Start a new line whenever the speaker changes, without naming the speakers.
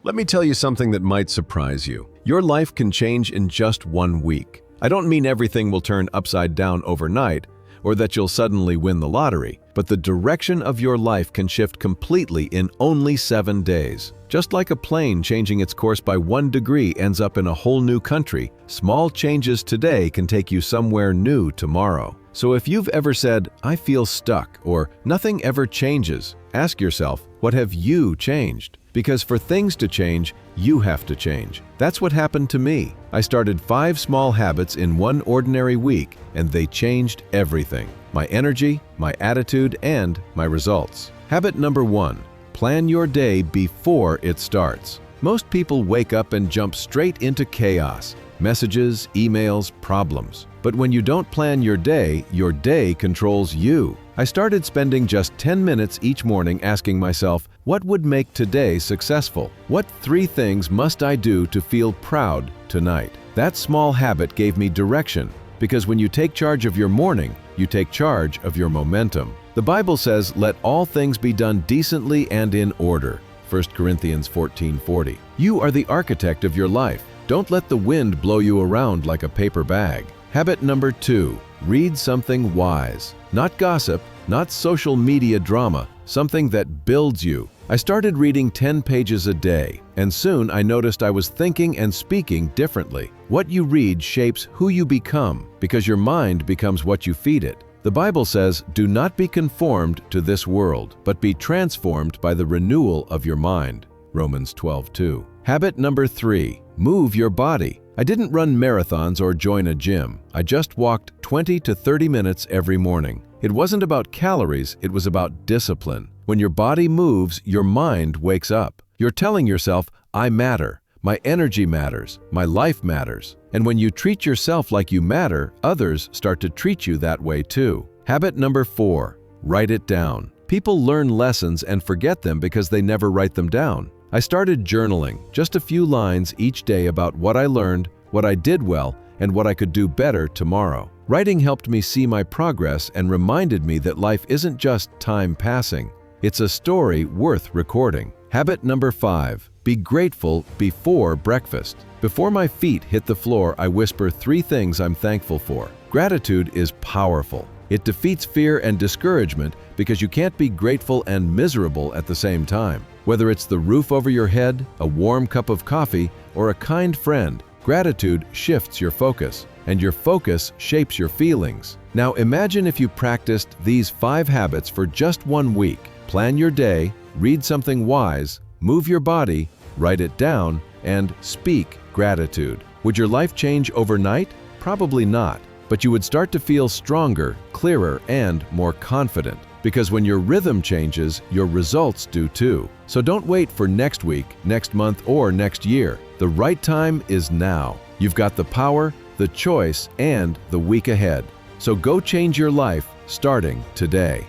Let me tell you something that might surprise you. Your life can change in just 1 week. I don't mean everything will turn upside down overnight, or that you'll suddenly win the lottery, but the direction of your life can shift completely in only 7 days. Just like a plane changing its course by 1 degree ends up in a whole new country, small changes today can take you somewhere new tomorrow. So if you've ever said, "I feel stuck," or "nothing ever changes," ask yourself, what have you changed? Because for things to change, you have to change. That's what happened to me. I started 5 small habits in 1 ordinary week, and they changed everything. My energy, my attitude, and my results. Habit number 1, plan your day before it starts. Most people wake up and jump straight into chaos. Messages, emails, problems. But when you don't plan your day controls you. I started spending just 10 minutes each morning asking myself, what would make today successful? What 3 things must I do to feel proud tonight? That small habit gave me direction, because when you take charge of your morning, you take charge of your momentum. The Bible says, let all things be done decently and in order. 1 Corinthians 14:40. You are the architect of your life. Don't let the wind blow you around like a paper bag. Habit number 2, read something wise. Not gossip, not social media drama, something that builds you. I started reading 10 pages a day, and soon I noticed I was thinking and speaking differently. What you read shapes who you become, because your mind becomes what you feed it. The Bible says, do not be conformed to this world, but be transformed by the renewal of your mind. Romans 12:2. Habit number 3, move your body. I didn't run marathons or join a gym. I just walked 20 to 30 minutes every morning. It wasn't about calories, it was about discipline. When your body moves, your mind wakes up. You're telling yourself, I matter. My energy matters. My life matters. And when you treat yourself like you matter, others start to treat you that way too. Habit number 4, write it down. People learn lessons and forget them because they never write them down. I started journaling, just a few lines each day about what I learned, what I did well, and what I could do better tomorrow. Writing helped me see my progress and reminded me that life isn't just time passing. It's a story worth recording. Habit number 5, be grateful before breakfast. Before my feet hit the floor, I whisper 3 things I'm thankful for. Gratitude is powerful. It defeats fear and discouragement because you can't be grateful and miserable at the same time. Whether it's the roof over your head, a warm cup of coffee, or a kind friend, gratitude shifts your focus, and your focus shapes your feelings. Now imagine if you practiced these 5 habits for just 1 week. Plan your day, read something wise, move your body, write it down, and speak gratitude. Would your life change overnight? Probably not. But you would start to feel stronger, clearer, and more confident. Because when your rhythm changes, your results do too. So don't wait for next week, next month, or next year. The right time is now. You've got the power, the choice, and the week ahead. So go change your life starting today.